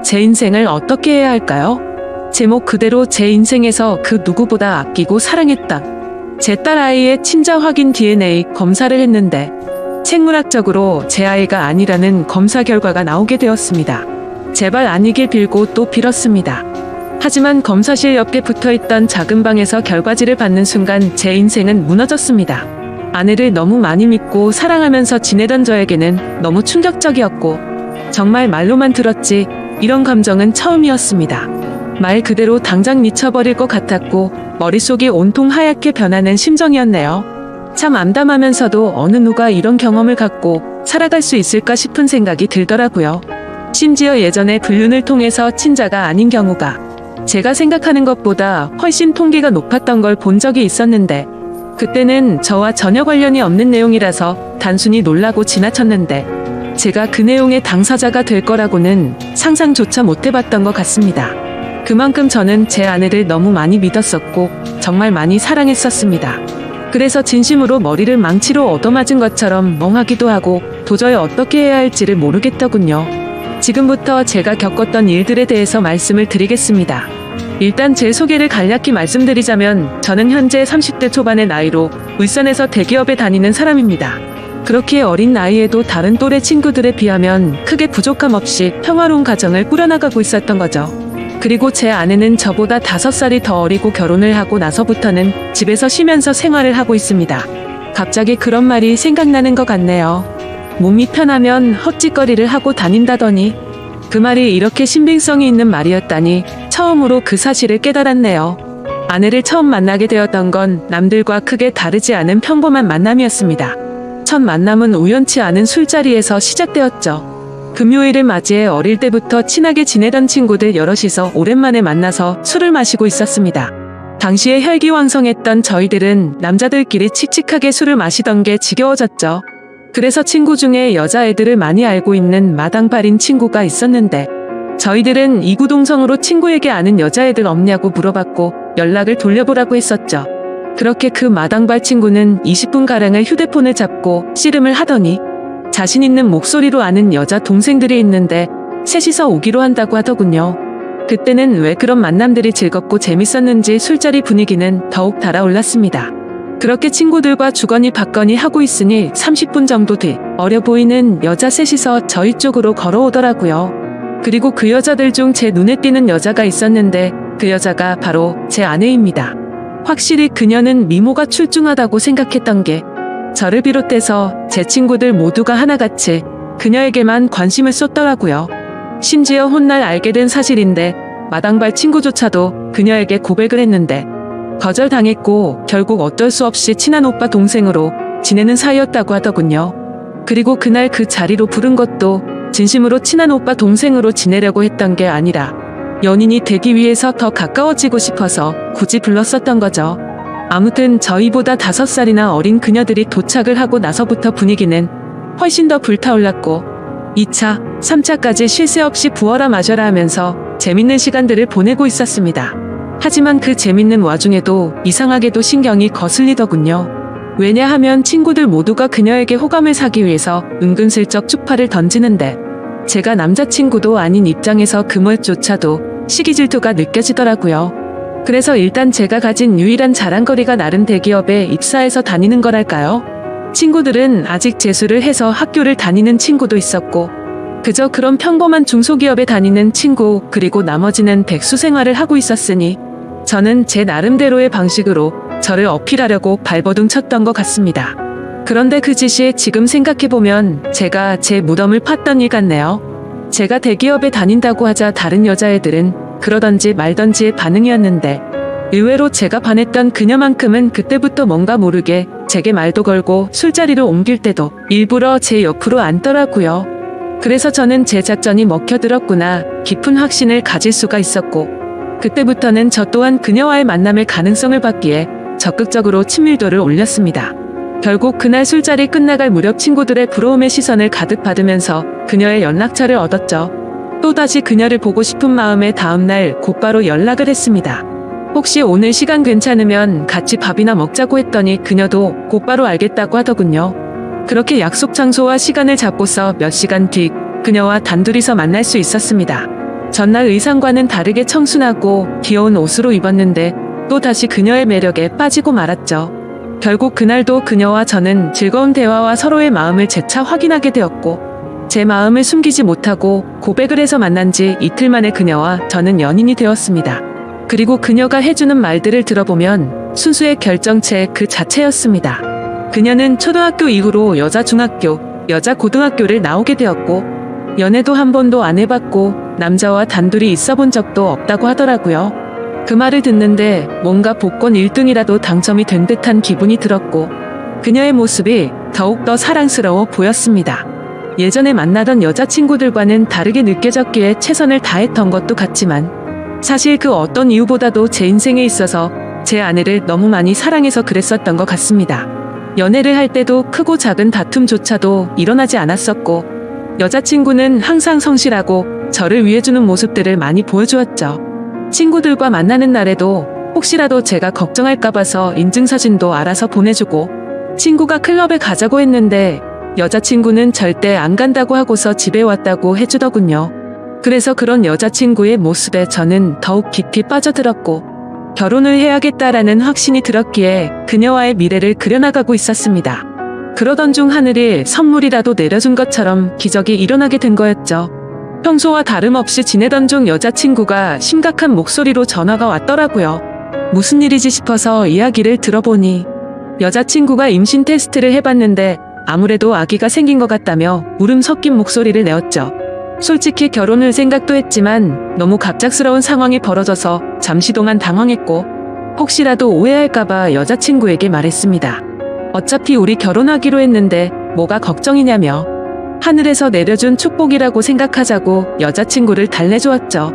제 인생을 어떻게 해야 할까요? 제목 그대로 제 인생에서 그 누구보다 아끼고 사랑했다. 제 딸 아이의 친자 확인 DNA 검사를 했는데 생물학적으로 제 아이가 아니라는 검사 결과가 나오게 되었습니다. 제발 아니길 빌고 또 빌었습니다. 하지만 검사실 옆에 붙어있던 작은 방에서 결과지를 받는 순간 제 인생은 무너졌습니다. 아내를 너무 많이 믿고 사랑하면서 지내던 저에게는 너무 충격적이었고 정말 말로만 들었지 이런 감정은 처음이었습니다. 말 그대로 당장 미쳐버릴 것 같았고 머릿속이 온통 하얗게 변하는 심정이었네요. 참 암담하면서도 어느 누가 이런 경험을 갖고 살아갈 수 있을까 싶은 생각이 들더라고요. 심지어 예전에 불륜을 통해서 친자가 아닌 경우가 제가 생각하는 것보다 훨씬 통계가 높았던 걸 본 적이 있었는데 그때는 저와 전혀 관련이 없는 내용이라서 단순히 놀라고 지나쳤는데 제가 그 내용의 당사자가 될 거라고는 상상조차 못 해봤던 것 같습니다. 그만큼 저는 제 아내를 너무 많이 믿었었고 정말 많이 사랑했었습니다. 그래서 진심으로 머리를 망치로 얻어맞은 것처럼 멍하기도 하고 도저히 어떻게 해야 할지를 모르겠더군요. 지금부터 제가 겪었던 일들에 대해서 말씀을 드리겠습니다. 일단 제 소개를 간략히 말씀드리자면 저는 현재 30대 초반의 나이로 울산에서 대기업에 다니는 사람입니다. 그렇게 어린 나이에도 다른 또래 친구들에 비하면 크게 부족함 없이 평화로운 가정을 꾸려나가고 있었던 거죠. 그리고 제 아내는 저보다 5살이 더 어리고 결혼을 하고 나서부터는 집에서 쉬면서 생활을 하고 있습니다. 갑자기 그런 말이 생각나는 것 같네요. 몸이 편하면 헛짓거리를 하고 다닌다더니 그 말이 이렇게 신빙성이 있는 말이었다니 처음으로 그 사실을 깨달았네요. 아내를 처음 만나게 되었던 건 남들과 크게 다르지 않은 평범한 만남이었습니다. 첫 만남은 우연치 않은 술자리에서 시작되었죠. 금요일을 맞이해 어릴 때부터 친하게 지내던 친구들 여럿이서 오랜만에 만나서 술을 마시고 있었습니다. 당시에 혈기왕성했던 저희들은 남자들끼리 칙칙하게 술을 마시던 게 지겨워졌죠. 그래서 친구 중에 여자애들을 많이 알고 있는 마당발인 친구가 있었는데 저희들은 이구동성으로 친구에게 아는 여자애들 없냐고 물어봤고 연락을 돌려보라고 했었죠. 그렇게 그 마당발 친구는 20분가량을 휴대폰을 잡고 씨름을 하더니 자신 있는 목소리로 아는 여자 동생들이 있는데 셋이서 오기로 한다고 하더군요. 그때는 왜 그런 만남들이 즐겁고 재밌었는지 술자리 분위기는 더욱 달아올랐습니다. 그렇게 친구들과 주거니 받거니 하고 있으니 30분 정도 뒤 어려 보이는 여자 셋이서 저희 쪽으로 걸어오더라고요. 그리고 그 여자들 중 제 눈에 띄는 여자가 있었는데 그 여자가 바로 제 아내입니다. 확실히 그녀는 미모가 출중하다고 생각했던 게 저를 비롯해서 제 친구들 모두가 하나같이 그녀에게만 관심을 쏟더라고요. 심지어 훗날 알게 된 사실인데 마당발 친구조차도 그녀에게 고백을 했는데 거절당했고 결국 어쩔 수 없이 친한 오빠 동생으로 지내는 사이였다고 하더군요. 그리고 그날 그 자리로 부른 것도 진심으로 친한 오빠 동생으로 지내려고 했던 게 아니라 연인이 되기 위해서 더 가까워지고 싶어서 굳이 불렀었던 거죠. 아무튼 저희보다 5살이나 어린 그녀들이 도착을 하고 나서부터 분위기는 훨씬 더 불타올랐고 2차, 3차까지 쉴 새 없이 부어라 마셔라 하면서 재밌는 시간들을 보내고 있었습니다. 하지만 그 재밌는 와중에도 이상하게도 신경이 거슬리더군요. 왜냐하면 친구들 모두가 그녀에게 호감을 사기 위해서 은근슬쩍 추파를 던지는데 제가 남자친구도 아닌 입장에서 그 무엇조차도 시기 질투가 느껴지더라고요. 그래서 일단 제가 가진 유일한 자랑거리가 나름 대기업에 입사해서 다니는 거랄까요? 친구들은 아직 재수를 해서 학교를 다니는 친구도 있었고 그저 그런 평범한 중소기업에 다니는 친구 그리고 나머지는 백수 생활을 하고 있었으니 저는 제 나름대로의 방식으로 저를 어필하려고 발버둥 쳤던 것 같습니다. 그런데 그 짓이 지금 생각해보면 제가 제 무덤을 팠던 일 같네요. 제가 대기업에 다닌다고 하자 다른 여자애들은 그러던지 말던지의 반응이었는데 의외로 제가 반했던 그녀만큼은 그때부터 뭔가 모르게 제게 말도 걸고 술자리를 옮길 때도 일부러 제 옆으로 앉더라고요. 그래서 저는 제 작전이 먹혀들었구나 깊은 확신을 가질 수가 있었고 그때부터는 저 또한 그녀와의 만남의 가능성을 받기에 적극적으로 친밀도를 올렸습니다. 결국 그날 술자리 끝나갈 무렵 친구들의 부러움의 시선을 가득 받으면서 그녀의 연락처를 얻었죠. 또다시 그녀를 보고 싶은 마음에 다음날 곧바로 연락을 했습니다. 혹시 오늘 시간 괜찮으면 같이 밥이나 먹자고 했더니 그녀도 곧바로 알겠다고 하더군요. 그렇게 약속 장소와 시간을 잡고서 몇 시간 뒤 그녀와 단둘이서 만날 수 있었습니다. 전날 의상과는 다르게 청순하고 귀여운 옷으로 입었는데 또다시 그녀의 매력에 빠지고 말았죠. 결국 그날도 그녀와 저는 즐거운 대화와 서로의 마음을 재차 확인하게 되었고 제 마음을 숨기지 못하고 고백을 해서 만난 지 이틀 만에 그녀와 저는 연인이 되었습니다. 그리고 그녀가 해주는 말들을 들어보면 순수의 결정체 그 자체였습니다. 그녀는 초등학교 이후로 여자 중학교, 여자 고등학교를 나오게 되었고 연애도 한 번도 안 해봤고 남자와 단둘이 있어본 적도 없다고 하더라고요. 그 말을 듣는데 뭔가 복권 1등이라도 당첨이 된 듯한 기분이 들었고 그녀의 모습이 더욱더 사랑스러워 보였습니다. 예전에 만나던 여자친구들과는 다르게 느껴졌기에 최선을 다했던 것도 같지만 사실 그 어떤 이유보다도 제 인생에 있어서 제 아내를 너무 많이 사랑해서 그랬었던 것 같습니다. 연애를 할 때도 크고 작은 다툼조차도 일어나지 않았었고 여자친구는 항상 성실하고 저를 위해주는 모습들을 많이 보여주었죠. 친구들과 만나는 날에도 혹시라도 제가 걱정할까 봐서 인증사진도 알아서 보내주고 친구가 클럽에 가자고 했는데 여자친구는 절대 안 간다고 하고서 집에 왔다고 해주더군요. 그래서 그런 여자친구의 모습에 저는 더욱 깊이 빠져들었고 결혼을 해야겠다라는 확신이 들었기에 그녀와의 미래를 그려나가고 있었습니다. 그러던 중 하늘이 선물이라도 내려준 것처럼 기적이 일어나게 된 거였죠. 평소와 다름없이 지내던 중 여자친구가 심각한 목소리로 전화가 왔더라고요. 무슨 일이지 싶어서 이야기를 들어보니 여자친구가 임신 테스트를 해봤는데 아무래도 아기가 생긴 것 같다며 울음 섞인 목소리를 내었죠. 솔직히 결혼을 생각도 했지만 너무 갑작스러운 상황이 벌어져서 잠시 동안 당황했고 혹시라도 오해할까봐 여자친구에게 말했습니다. 어차피 우리 결혼하기로 했는데 뭐가 걱정이냐며 하늘에서 내려준 축복이라고 생각하자고 여자친구를 달래주었죠.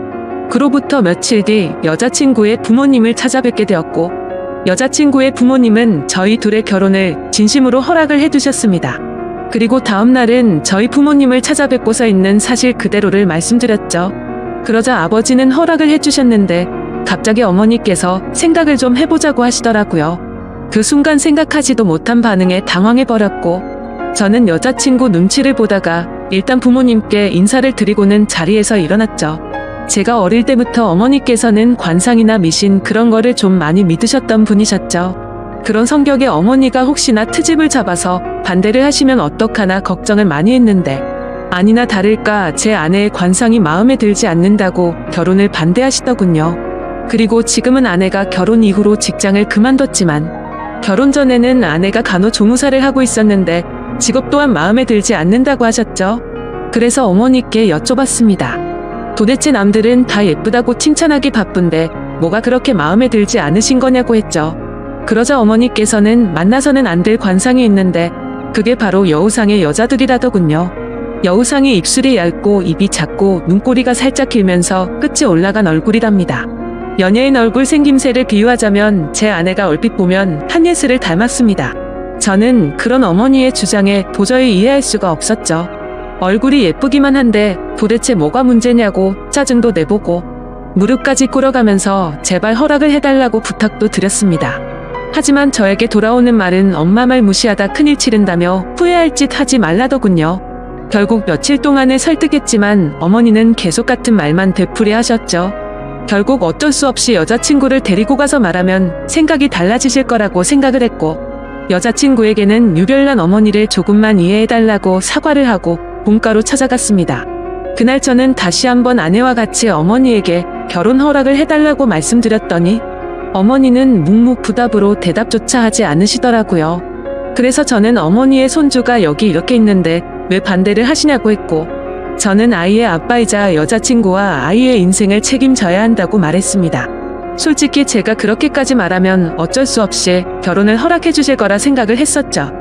그로부터 며칠 뒤 여자친구의 부모님을 찾아뵙게 되었고 여자친구의 부모님은 저희 둘의 결혼을 진심으로 허락을 해두셨습니다. 그리고 다음 날은 저희 부모님을 찾아뵙고서 있는 사실 그대로를 말씀드렸죠. 그러자 아버지는 허락을 해주셨는데 갑자기 어머니께서 생각을 좀 해보자고 하시더라고요. 그 순간 생각하지도 못한 반응에 당황해버렸고 저는 여자친구 눈치를 보다가 일단 부모님께 인사를 드리고는 자리에서 일어났죠. 제가 어릴 때부터 어머니께서는 관상이나 미신 그런 거를 좀 많이 믿으셨던 분이셨죠. 그런 성격의 어머니가 혹시나 트집을 잡아서 반대를 하시면 어떡하나 걱정을 많이 했는데 아니나 다를까 제 아내의 관상이 마음에 들지 않는다고 결혼을 반대하시더군요. 그리고 지금은 아내가 결혼 이후로 직장을 그만뒀지만 결혼 전에는 아내가 간호조무사를 하고 있었는데 직업 또한 마음에 들지 않는다고 하셨죠. 그래서 어머니께 여쭤봤습니다. 도대체 남들은 다 예쁘다고 칭찬하기 바쁜데 뭐가 그렇게 마음에 들지 않으신 거냐고 했죠. 그러자 어머니께서는 만나서는 안 될 관상이 있는데 그게 바로 여우상의 여자들이라더군요. 여우상이 입술이 얇고 입이 작고 눈꼬리가 살짝 길면서 끝이 올라간 얼굴이랍니다. 연예인 얼굴 생김새를 비유하자면 제 아내가 얼핏 보면 한예슬을 닮았습니다. 저는 그런 어머니의 주장에 도저히 이해할 수가 없었죠. 얼굴이 예쁘기만 한데 도대체 뭐가 문제냐고 짜증도 내보고 무릎까지 꿇어가면서 제발 허락을 해달라고 부탁도 드렸습니다. 하지만 저에게 돌아오는 말은 엄마 말 무시하다 큰일 치른다며 후회할 짓 하지 말라더군요. 결국 며칠 동안을 설득했지만 어머니는 계속 같은 말만 되풀이 하셨죠. 결국 어쩔 수 없이 여자친구를 데리고 가서 말하면 생각이 달라지실 거라고 생각을 했고 여자친구에게는 유별난 어머니를 조금만 이해해달라고 사과를 하고 본가로 찾아갔습니다. 그날 저는 다시 한번 아내와 같이 어머니에게 결혼 허락을 해달라고 말씀드렸더니 어머니는 묵묵부답으로 대답조차 하지 않으시더라고요. 그래서 저는 어머니의 손주가 여기 이렇게 있는데 왜 반대를 하시냐고 했고 저는 아이의 아빠이자 여자친구와 아이의 인생을 책임져야 한다고 말했습니다. 솔직히 제가 그렇게까지 말하면 어쩔 수 없이 결혼을 허락해 주실 거라 생각을 했었죠.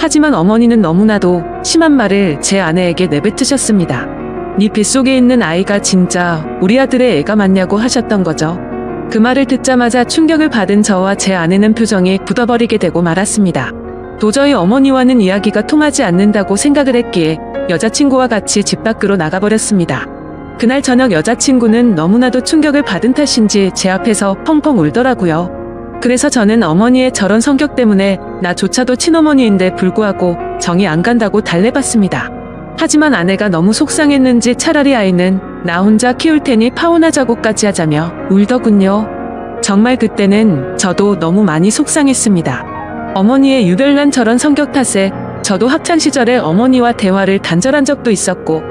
하지만 어머니는 너무나도 심한 말을 제 아내에게 내뱉으셨습니다. 네 뱃속에 있는 아이가 진짜 우리 아들의 애가 맞냐고 하셨던 거죠. 그 말을 듣자마자 충격을 받은 저와 제 아내는 표정이 굳어버리게 되고 말았습니다. 도저히 어머니와는 이야기가 통하지 않는다고 생각을 했기에 여자친구와 같이 집 밖으로 나가버렸습니다. 그날 저녁 여자친구는 너무나도 충격을 받은 탓인지 제 앞에서 펑펑 울더라고요. 그래서 저는 어머니의 저런 성격 때문에 나조차도 친어머니인데 불구하고 정이 안 간다고 달래봤습니다. 하지만 아내가 너무 속상했는지 차라리 아이는 나 혼자 키울 테니 파혼하자고까지 하자며 울더군요. 정말 그때는 저도 너무 많이 속상했습니다. 어머니의 유별난 저런 성격 탓에 저도 학창시절에 어머니와 대화를 단절한 적도 있었고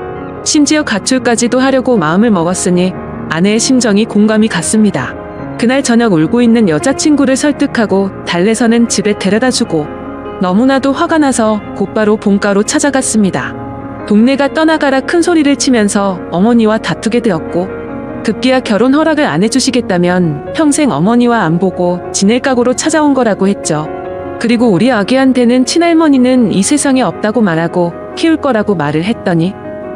심지어 가출까지도 하려고 마음을 먹었으니 아내의 심정이 공감이 갔습니다. 그날 저녁 울고 있는 여자친구를 설득하고 달래서는 집에 데려다주고 너무나도 화가 나서 곧바로 본가로 찾아갔습니다. 동네가 떠나가라 큰 소리를 치면서 어머니와 다투게 되었고 급기야 결혼 허락을 안 해주시겠다면 평생 어머니와 안 보고 지낼 각오로 찾아온 거라고 했죠. 그리고 우리 아기한테는 친할머니는 이 세상에 없다고 말하고 키울 거라고 말을 했더니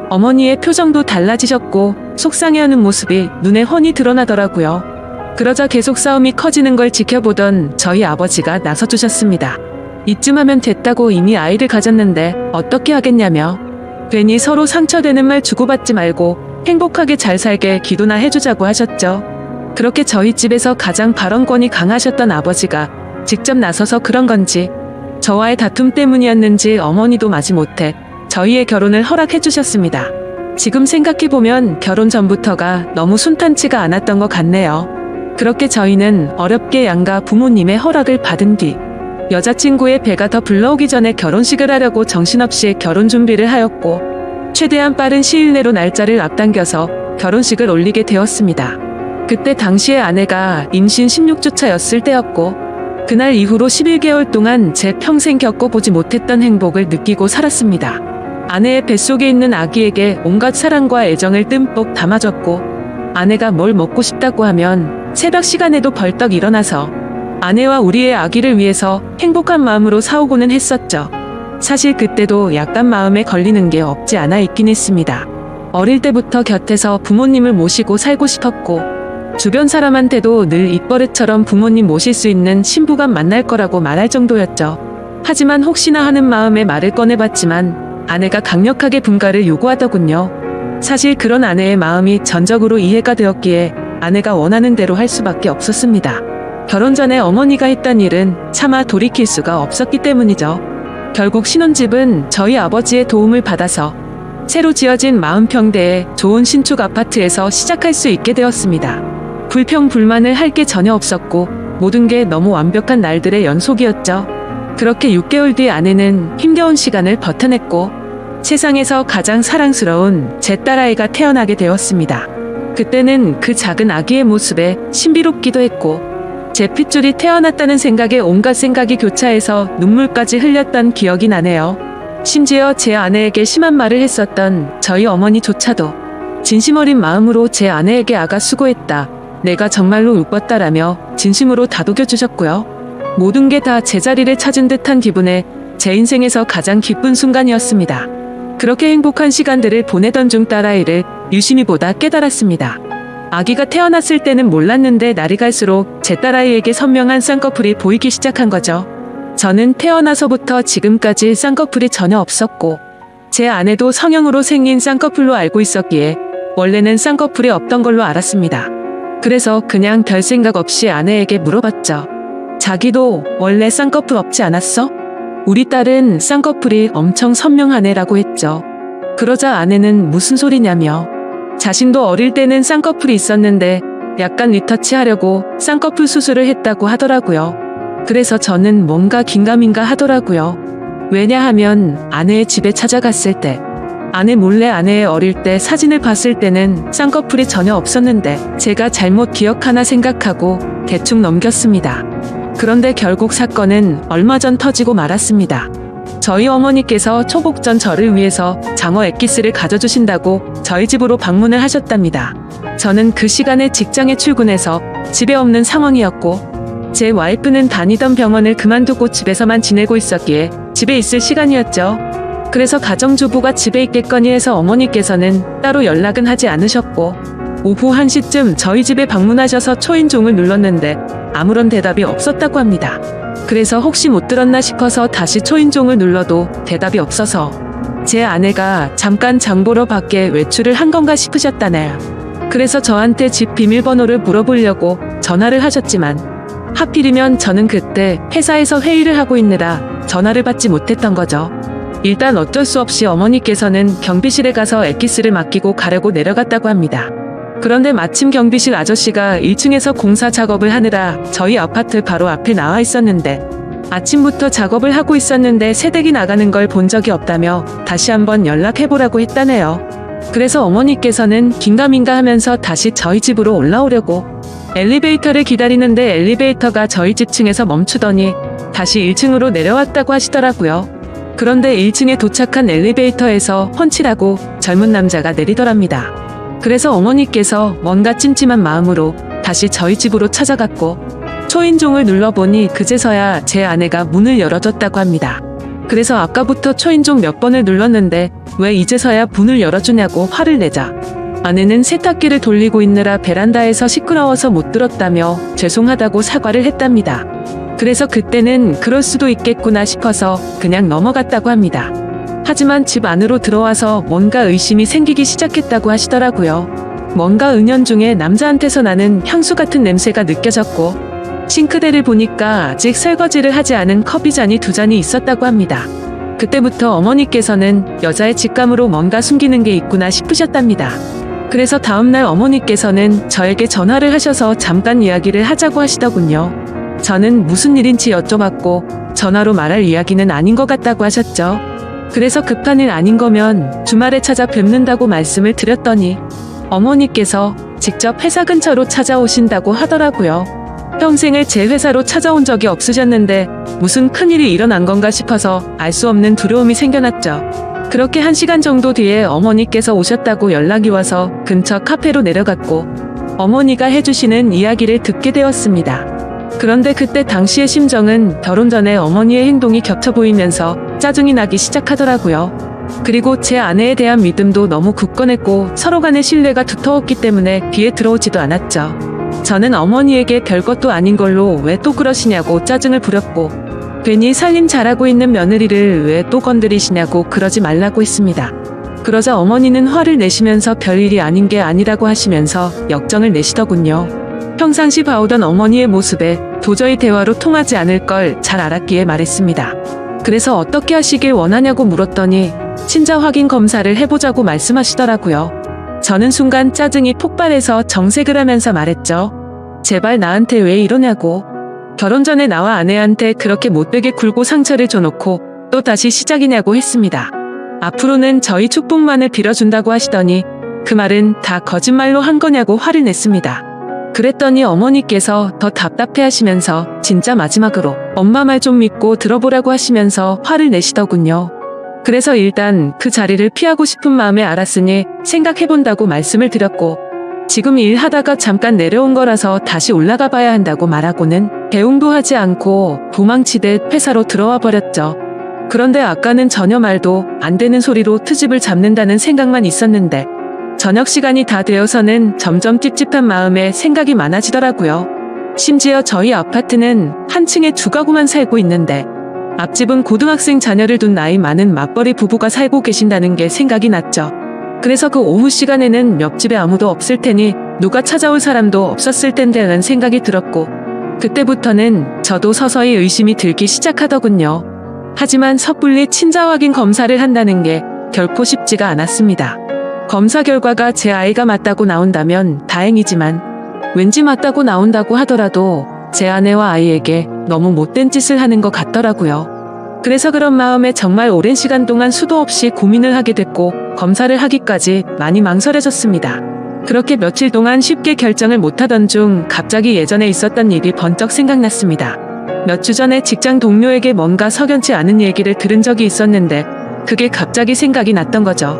어머니의 표정도 달라지셨고 속상해하는 모습이 눈에 훤히 드러나더라고요. 그러자 계속 싸움이 커지는 걸 지켜보던 저희 아버지가 나서주셨습니다. 이쯤 하면 됐다고 이미 아이를 가졌는데 어떻게 하겠냐며 괜히 서로 상처되는 말 주고받지 말고 행복하게 잘 살게 기도나 해주자고 하셨죠. 그렇게 저희 집에서 가장 발언권이 강하셨던 아버지가 직접 나서서 그런 건지 저와의 다툼 때문이었는지 어머니도 마지못해 저희의 결혼을 허락해 주셨습니다. 지금 생각해보면 결혼 전부터가 너무 순탄치가 않았던 것 같네요. 그렇게 저희는 어렵게 양가 부모님의 허락을 받은 뒤 여자친구의 배가 더 불러오기 전에 결혼식을 하려고 정신없이 결혼 준비를 하였고 최대한 빠른 시일 내로 날짜를 앞당겨서 결혼식을 올리게 되었습니다. 그때 당시에 아내가 임신 16주 차였을 때였고 그날 이후로 11개월 동안 제 평생 겪어보지 못했던 행복을 느끼고 살았습니다. 아내의 뱃속에 있는 아기에게 온갖 사랑과 애정을 듬뿍 담아줬고 아내가 뭘 먹고 싶다고 하면 새벽 시간에도 벌떡 일어나서 아내와 우리의 아기를 위해서 행복한 마음으로 사오고는 했었죠. 사실 그때도 약간 마음에 걸리는 게 없지 않아 있긴 했습니다. 어릴 때부터 곁에서 부모님을 모시고 살고 싶었고 주변 사람한테도 늘 입버릇처럼 부모님 모실 수 있는 신부가 만날 거라고 말할 정도였죠. 하지만 혹시나 하는 마음에 말을 꺼내봤지만 아내가 강력하게 분가를 요구하더군요. 사실 그런 아내의 마음이 전적으로 이해가 되었기에 아내가 원하는 대로 할 수밖에 없었습니다. 결혼 전에 어머니가 했던 일은 차마 돌이킬 수가 없었기 때문이죠. 결국 신혼집은 저희 아버지의 도움을 받아서 새로 지어진 40평대의 좋은 신축 아파트에서 시작할 수 있게 되었습니다. 불평 불만을 할 게 전혀 없었고 모든 게 너무 완벽한 날들의 연속이었죠. 그렇게 6개월 뒤 아내는 힘겨운 시간을 버텨냈고 세상에서 가장 사랑스러운 제 딸아이가 태어나게 되었습니다. 그때는 그 작은 아기의 모습에 신비롭기도 했고 제 핏줄이 태어났다는 생각에 온갖 생각이 교차해서 눈물까지 흘렸던 기억이 나네요. 심지어 제 아내에게 심한 말을 했었던 저희 어머니조차도 진심 어린 마음으로 제 아내에게 아가 수고했다. 내가 정말로 울뻤다라며 진심으로 다독여 주셨고요. 모든 게 다 제자리를 찾은 듯한 기분에 제 인생에서 가장 기쁜 순간이었습니다. 그렇게 행복한 시간들을 보내던 중 딸아이를 유심히 보다 깨달았습니다. 아기가 태어났을 때는 몰랐는데 날이 갈수록 제 딸아이에게 선명한 쌍꺼풀이 보이기 시작한 거죠. 저는 태어나서부터 지금까지 쌍꺼풀이 전혀 없었고 제 아내도 성형으로 생긴 쌍꺼풀로 알고 있었기에 원래는 쌍꺼풀이 없던 걸로 알았습니다. 그래서 그냥 별 생각 없이 아내에게 물어봤죠. 자기도 원래 쌍꺼풀 없지 않았어? 우리 딸은 쌍꺼풀이 엄청 선명하네라고 했죠. 그러자 아내는 무슨 소리냐며 자신도 어릴 때는 쌍꺼풀이 있었는데 약간 리터치하려고 쌍꺼풀 수술을 했다고 하더라고요. 그래서 저는 뭔가 긴가민가 하더라고요. 왜냐하면 아내의 집에 찾아갔을 때 아내 몰래 아내의 어릴 때 사진을 봤을 때는 쌍꺼풀이 전혀 없었는데 제가 잘못 기억하나 생각하고 대충 넘겼습니다. 그런데 결국 사건은 얼마 전 터지고 말았습니다. 저희 어머니께서 초복 전 저를 위해서 장어 엑기스를 가져주신다고 저희 집으로 방문을 하셨답니다. 저는 그 시간에 직장에 출근해서 집에 없는 상황이었고 제 와이프는 다니던 병원을 그만두고 집에서만 지내고 있었기에 집에 있을 시간이었죠. 그래서 가정주부가 집에 있겠거니 해서 어머니께서는 따로 연락은 하지 않으셨고 오후 1시쯤 저희 집에 방문하셔서 초인종을 눌렀는데 아무런 대답이 없었다고 합니다. 그래서 혹시 못 들었나 싶어서 다시 초인종을 눌러도 대답이 없어서 제 아내가 잠깐 장보러 밖에 외출을 한 건가 싶으셨다네요. 그래서 저한테 집 비밀번호를 물어보려고 전화를 하셨지만 하필이면 저는 그때 회사에서 회의를 하고 있느라 전화를 받지 못했던 거죠. 일단 어쩔 수 없이 어머니께서는 경비실에 가서 엑기스를 맡기고 가려고 내려갔다고 합니다. 그런데 마침 경비실 아저씨가 1층에서 공사 작업을 하느라 저희 아파트 바로 앞에 나와 있었는데 아침부터 작업을 하고 있었는데 새댁이 나가는 걸 본 적이 없다며 다시 한번 연락해보라고 했다네요. 그래서 어머니께서는 긴가민가 하면서 다시 저희 집으로 올라오려고 엘리베이터를 기다리는데 엘리베이터가 저희 집 층에서 멈추더니 다시 1층으로 내려왔다고 하시더라고요. 그런데 1층에 도착한 엘리베이터에서 펀치라고 젊은 남자가 내리더랍니다. 그래서 어머니께서 뭔가 찜찜한 마음으로 다시 저희 집으로 찾아갔고 초인종을 눌러보니 그제서야 제 아내가 문을 열어줬다고 합니다. 그래서 아까부터 초인종 몇 번을 눌렀는데 왜 이제서야 문을 열어주냐고 화를 내자 아내는 세탁기를 돌리고 있느라 베란다에서 시끄러워서 못 들었다며 죄송하다고 사과를 했답니다. 그래서 그때는 그럴 수도 있겠구나 싶어서 그냥 넘어갔다고 합니다. 하지만 집 안으로 들어와서 뭔가 의심이 생기기 시작했다고 하시더라고요. 뭔가 은연중에 남자한테서 나는 향수 같은 냄새가 느껴졌고 싱크대를 보니까 아직 설거지를 하지 않은 커피잔이 2잔이 있었다고 합니다. 그때부터 어머니께서는 여자의 직감으로 뭔가 숨기는 게 있구나 싶으셨답니다. 그래서 다음날 어머니께서는 저에게 전화를 하셔서 잠깐 이야기를 하자고 하시더군요. 저는 무슨 일인지 여쭤봤고 전화로 말할 이야기는 아닌 것 같다고 하셨죠. 그래서 급한 일 아닌 거면 주말에 찾아뵙는다고 말씀을 드렸더니 어머니께서 직접 회사 근처로 찾아오신다고 하더라고요. 평생을 제 회사로 찾아온 적이 없으셨는데 무슨 큰일이 일어난 건가 싶어서 알 수 없는 두려움이 생겨났죠. 그렇게 1시간 정도 뒤에 어머니께서 오셨다고 연락이 와서 근처 카페로 내려갔고 어머니가 해주시는 이야기를 듣게 되었습니다. 그런데 그때 당시의 심정은 결혼 전에 어머니의 행동이 겹쳐 보이면서 짜증이 나기 시작하더라고요. 그리고 제 아내에 대한 믿음도 너무 굳건했고 서로 간의 신뢰가 두터웠기 때문에 귀에 들어오지도 않았죠. 저는 어머니에게 별것도 아닌 걸로 왜 또 그러시냐고 짜증을 부렸고 괜히 살림 잘하고 있는 며느리를 왜 또 건드리시냐고 그러지 말라고 했습니다. 그러자 어머니는 화를 내시면서 별일이 아닌 게 아니라고 하시면서 역정을 내시더군요. 평상시 봐오던 어머니의 모습에 도저히 대화로 통하지 않을 걸 잘 알았기에 말했습니다. 그래서 어떻게 하시길 원하냐고 물었더니 친자 확인 검사를 해보자고 말씀하시더라고요. 저는 순간 짜증이 폭발해서 정색을 하면서 말했죠. 제발 나한테 왜 이러냐고. 결혼 전에 나와 아내한테 그렇게 못되게 굴고 상처를 줘놓고 또 다시 시작이냐고 했습니다. 앞으로는 저희 축복만을 빌어준다고 하시더니 그 말은 다 거짓말로 한 거냐고 화를 냈습니다. 그랬더니 어머니께서 더 답답해하시면서 진짜 마지막으로 엄마 말 좀 믿고 들어보라고 하시면서 화를 내시더군요. 그래서 일단 그 자리를 피하고 싶은 마음에 알았으니 생각해본다고 말씀을 드렸고 지금 일하다가 잠깐 내려온 거라서 다시 올라가 봐야 한다고 말하고는 대응도 하지 않고 도망치듯 회사로 들어와 버렸죠. 그런데 아까는 전혀 말도 안 되는 소리로 트집을 잡는다는 생각만 있었는데 저녁 시간이 다 되어서는 점점 찝찝한 마음에 생각이 많아지더라고요. 심지어 저희 아파트는 한 층에 2가구만 살고 있는데 앞집은 고등학생 자녀를 둔 나이 많은 맞벌이 부부가 살고 계신다는 게 생각이 났죠. 그래서 그 오후 시간에는 옆집에 아무도 없을 테니 누가 찾아올 사람도 없었을 텐데 라는 생각이 들었고 그때부터는 저도 서서히 의심이 들기 시작하더군요. 하지만 섣불리 친자 확인 검사를 한다는 게 결코 쉽지가 않았습니다. 검사 결과가 제 아이가 맞다고 나온다면 다행이지만 왠지 맞다고 나온다고 하더라도 제 아내와 아이에게 너무 못된 짓을 하는 것 같더라고요. 그래서 그런 마음에 정말 오랜 시간 동안 수도 없이 고민을 하게 됐고 검사를 하기까지 많이 망설여졌습니다. 그렇게 며칠 동안 쉽게 결정을 못하던 중 갑자기 예전에 있었던 일이 번쩍 생각났습니다. 몇 주 전에 직장 동료에게 뭔가 석연치 않은 얘기를 들은 적이 있었는데 그게 갑자기 생각이 났던 거죠.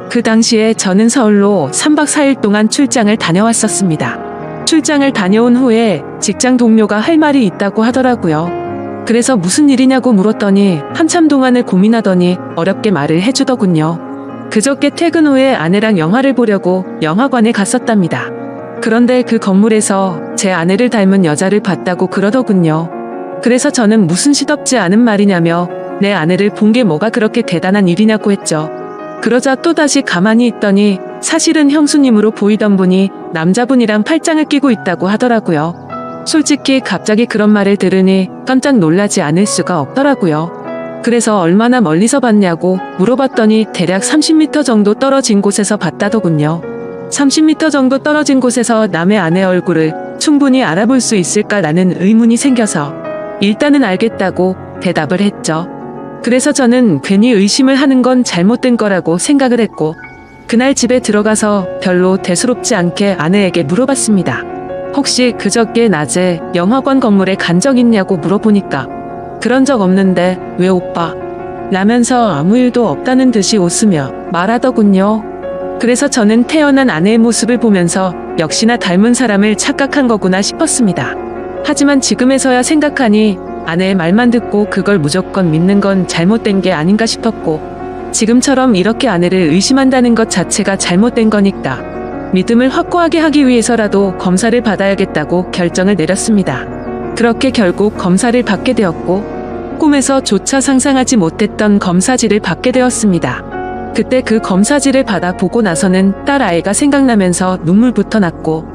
그 당시에 저는 서울로 3박 4일 동안 출장을 다녀왔었습니다. 출장을 다녀온 후에 직장 동료가 할 말이 있다고 하더라고요. 그래서 무슨 일이냐고 물었더니 한참 동안을 고민하더니 어렵게 말을 해주더군요. 그저께 퇴근 후에 아내랑 영화를 보려고 영화관에 갔었답니다. 그런데 그 건물에서 제 아내를 닮은 여자를 봤다고 그러더군요. 그래서 저는 무슨 시덥지 않은 말이냐며 내 아내를 본 게 뭐가 그렇게 대단한 일이냐고 했죠. 그러자 또다시 가만히 있더니 사실은 형수님으로 보이던 분이 남자분이랑 팔짱을 끼고 있다고 하더라고요. 솔직히 갑자기 그런 말을 들으니 깜짝 놀라지 않을 수가 없더라고요. 그래서 얼마나 멀리서 봤냐고 물어봤더니 대략 30m 정도 떨어진 곳에서 봤다더군요. 30m 정도 떨어진 곳에서 남의 아내 얼굴을 충분히 알아볼 수 있을까라는 의문이 생겨서 일단은 알겠다고 대답을 했죠. 그래서 저는 괜히 의심을 하는 건 잘못된 거라고 생각을 했고 그날 집에 들어가서 별로 대수롭지 않게 아내에게 물어봤습니다. 혹시 그저께 낮에 영화관 건물에 간 적 있냐고 물어보니까 그런 적 없는데 왜 오빠? 라면서 아무 일도 없다는 듯이 웃으며 말하더군요. 그래서 저는 태어난 아내의 모습을 보면서 역시나 닮은 사람을 착각한 거구나 싶었습니다. 하지만 지금에서야 생각하니 아내의 말만 듣고 그걸 무조건 믿는 건 잘못된 게 아닌가 싶었고 지금처럼 이렇게 아내를 의심한다는 것 자체가 잘못된 거니까 믿음을 확고하게 하기 위해서라도 검사를 받아야겠다고 결정을 내렸습니다. 그렇게 결국 검사를 받게 되었고 꿈에서 조차 상상하지 못했던 검사지를 받게 되었습니다. 그때 그 검사지를 받아 보고 나서는 딸 아이가 생각나면서 눈물부터 났고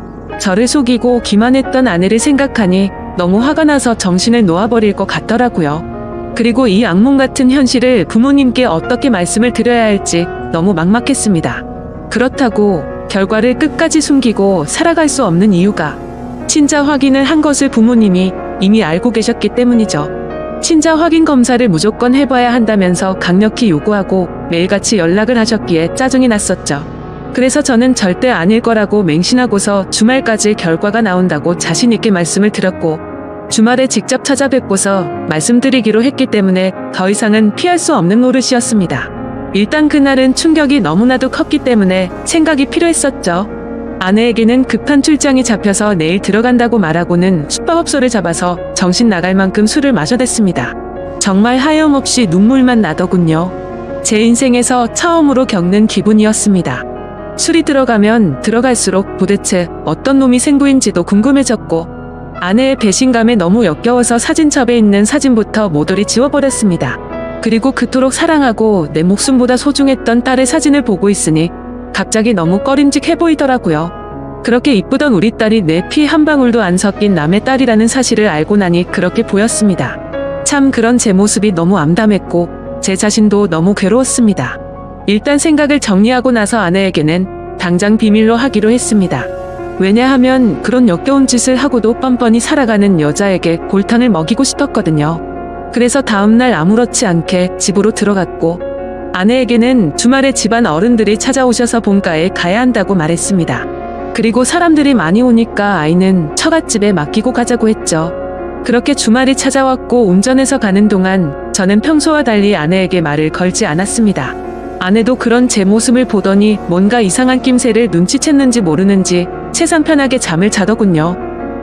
저를 속이고 기만했던 아내를 생각하니 너무 화가 나서 정신을 놓아버릴 것 같더라고요. 그리고 이 악몽 같은 현실을 부모님께 어떻게 말씀을 드려야 할지 너무 막막했습니다. 그렇다고 결과를 끝까지 숨기고 살아갈 수 없는 이유가 친자 확인을 한 것을 부모님이 이미 알고 계셨기 때문이죠. 친자 확인 검사를 무조건 해봐야 한다면서 강력히 요구하고 매일같이 연락을 하셨기에 짜증이 났었죠. 그래서 저는 절대 아닐 거라고 맹신하고서 주말까지 결과가 나온다고 자신있게 말씀을 드렸고 주말에 직접 찾아뵙고서 말씀드리기로 했기 때문에 더 이상은 피할 수 없는 노릇이었습니다. 일단 그날은 충격이 너무나도 컸기 때문에 생각이 필요했었죠. 아내에게는 급한 출장이 잡혀서 내일 들어간다고 말하고는 숙박업소를 잡아서 정신 나갈 만큼 술을 마셔댔습니다. 정말 하염없이 눈물만 나더군요. 제 인생에서 처음으로 겪는 기분이었습니다. 술이 들어가면 들어갈수록 도대체 어떤 놈이 생부인지도 궁금해졌고 아내의 배신감에 너무 역겨워서 사진첩에 있는 사진부터 모조리 지워버렸습니다. 그리고 그토록 사랑하고 내 목숨보다 소중했던 딸의 사진을 보고 있으니 갑자기 너무 꺼림직해 보이더라고요. 그렇게 이쁘던 우리 딸이 내 피 한 방울도 안 섞인 남의 딸이라는 사실을 알고 나니 그렇게 보였습니다. 참 그런 제 모습이 너무 암담했고 제 자신도 너무 괴로웠습니다. 일단 생각을 정리하고 나서 아내에게는 당장 비밀로 하기로 했습니다. 왜냐하면 그런 역겨운 짓을 하고도 뻔뻔히 살아가는 여자에게 골탕을 먹이고 싶었거든요. 그래서 다음날 아무렇지 않게 집으로 들어갔고 아내에게는 주말에 집안 어른들이 찾아오셔서 본가에 가야 한다고 말했습니다. 그리고 사람들이 많이 오니까 아이는 처갓집에 맡기고 가자고 했죠. 그렇게 주말이 찾아왔고 운전해서 가는 동안 저는 평소와 달리 아내에게 말을 걸지 않았습니다. 아내도 그런 제 모습을 보더니 뭔가 이상한 낌새를 눈치챘는지 모르는지 세상 편하게 잠을 자더군요.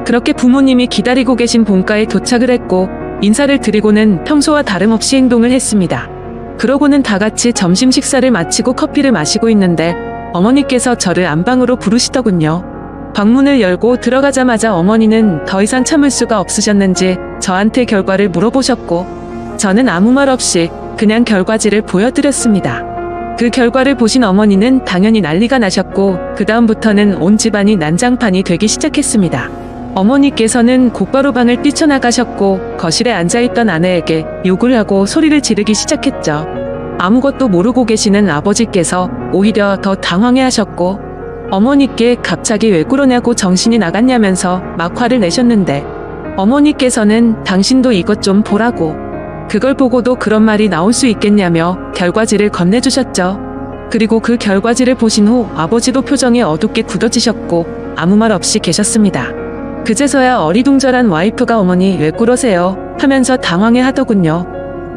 그렇게 부모님이 기다리고 계신 본가에 도착을 했고 인사를 드리고는 평소와 다름없이 행동을 했습니다. 그러고는 다 같이 점심 식사를 마치고 커피를 마시고 있는데 어머니께서 저를 안방으로 부르시더군요. 방문을 열고 들어가자마자 어머니는 더 이상 참을 수가 없으셨는지 저한테 결과를 물어보셨고 저는 아무 말 없이 그냥 결과지를 보여드렸습니다. 그 결과를 보신 어머니는 당연히 난리가 나셨고 그 다음부터는 온 집안이 난장판이 되기 시작했습니다. 어머니께서는 곧바로 방을 뛰쳐나가셨고 거실에 앉아있던 아내에게 욕을 하고 소리를 지르기 시작했죠. 아무것도 모르고 계시는 아버지께서 오히려 더 당황해하셨고 어머니께 갑자기 왜 그러냐고 정신이 나갔냐면서 막 화를 내셨는데 어머니께서는 당신도 이것 좀 보라고 그걸 보고도 그런 말이 나올 수 있겠냐며 결과지를 건네주셨죠. 그리고 그 결과지를 보신 후 아버지도 표정이 어둡게 굳어지셨고 아무 말 없이 계셨습니다. 그제서야 어리둥절한 와이프가 어머니 왜 그러세요? 하면서 당황해 하더군요.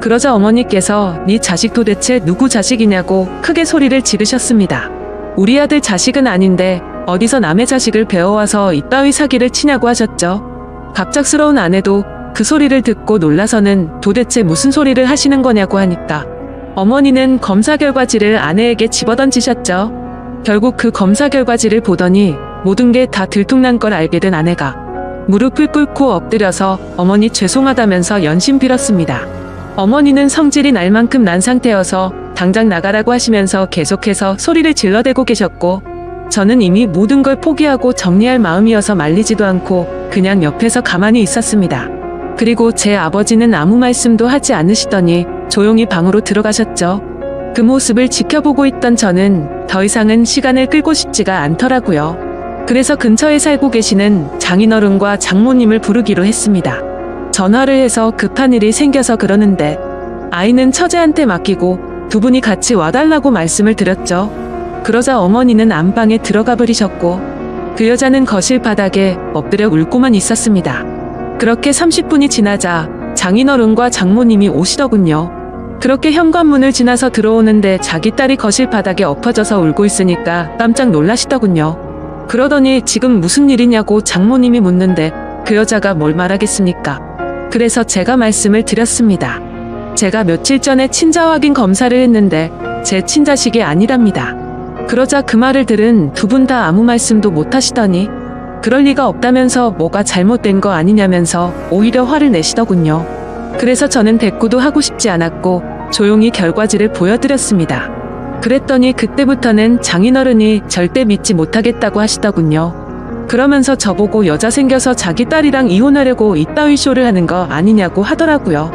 그러자 어머니께서 네 자식 도대체 누구 자식이냐고 크게 소리를 지르셨습니다. 우리 아들 자식은 아닌데 어디서 남의 자식을 배워와서 이따위 사기를 치냐고 하셨죠. 갑작스러운 아내도 그 소리를 듣고 놀라서는 도대체 무슨 소리를 하시는 거냐고 하니까 어머니는 검사 결과지를 아내에게 집어던지셨죠. 결국 그 검사 결과지를 보더니 모든 게 다 들통난 걸 알게 된 아내가 무릎을 꿇고 엎드려서 어머니 죄송하다면서 연신 빌었습니다. 어머니는 성질이 날 만큼 난 상태여서 당장 나가라고 하시면서 계속해서 소리를 질러대고 계셨고 저는 이미 모든 걸 포기하고 정리할 마음이어서 말리지도 않고 그냥 옆에서 가만히 있었습니다. 그리고 제 아버지는 아무 말씀도 하지 않으시더니 조용히 방으로 들어가셨죠. 그 모습을 지켜보고 있던 저는 더 이상은 시간을 끌고 싶지가 않더라고요. 그래서 근처에 살고 계시는 장인어른과 장모님을 부르기로 했습니다. 전화를 해서 급한 일이 생겨서 그러는데 아이는 처제한테 맡기고 두 분이 같이 와달라고 말씀을 드렸죠. 그러자 어머니는 안방에 들어가 버리셨고 그 여자는 거실 바닥에 엎드려 울고만 있었습니다. 그렇게 30분이 지나자 장인어른과 장모님이 오시더군요. 그렇게 현관문을 지나서 들어오는데 자기 딸이 거실 바닥에 엎어져서 울고 있으니까 깜짝 놀라시더군요. 그러더니 지금 무슨 일이냐고 장모님이 묻는데 그 여자가 뭘 말하겠습니까? 그래서 제가 말씀을 드렸습니다. 제가 며칠 전에 친자 확인 검사를 했는데 제 친자식이 아니랍니다. 그러자 그 말을 들은 두 분 다 아무 말씀도 못 하시더니 그럴 리가 없다면서 뭐가 잘못된 거 아니냐면서 오히려 화를 내시더군요. 그래서 저는 대꾸도 하고 싶지 않았고 조용히 결과지를 보여드렸습니다. 그랬더니 그때부터는 장인어른이 절대 믿지 못하겠다고 하시더군요. 그러면서 저보고 여자 생겨서 자기 딸이랑 이혼하려고 이따위 쇼를 하는 거 아니냐고 하더라고요.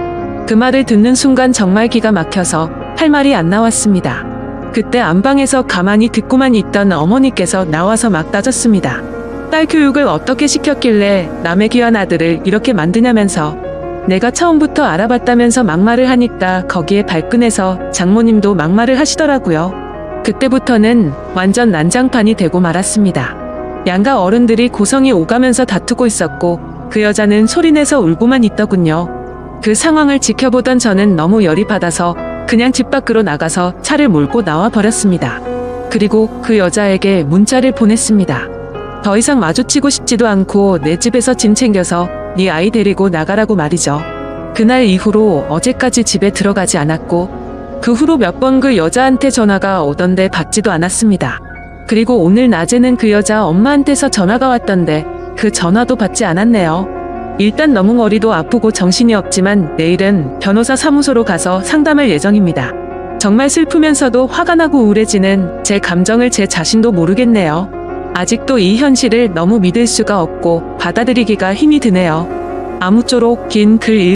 그 말을 듣는 순간 정말 기가 막혀서 할 말이 안 나왔습니다. 그때 안방에서 가만히 듣고만 있던 어머니께서 나와서 막 따졌습니다. 딸 교육을 어떻게 시켰길래 남의 귀한 아들을 이렇게 만드냐면서 내가 처음부터 알아봤다면서 막말을 하니까 거기에 발끈해서 장모님도 막말을 하시더라고요. 그때부터는 완전 난장판이 되고 말았습니다. 양가 어른들이 고성이 오가면서 다투고 있었고 그 여자는 소리내서 울고만 있더군요. 그 상황을 지켜보던 저는 너무 열이 받아서 그냥 집 밖으로 나가서 차를 몰고 나와 버렸습니다. 그리고 그 여자에게 문자를 보냈습니다. 더 이상 마주치고 싶지도 않고 내 집에서 짐 챙겨서 네 아이 데리고 나가라고 말이죠. 그날 이후로 어제까지 집에 들어가지 않았고 그 후로 몇 번 그 여자한테 전화가 오던데 받지도 않았습니다. 그리고 오늘 낮에는 그 여자 엄마한테서 전화가 왔던데 그 전화도 받지 않았네요. 일단 너무 머리도 아프고 정신이 없지만 내일은 변호사 사무소로 가서 상담할 예정입니다. 정말 슬프면서도 화가 나고 우울해지는 제 감정을 제 자신도 모르겠네요. 아직도 이 현실을 너무 믿을 수가 없고 받아들이기가 힘이 드네요. 아무쪼록 긴 글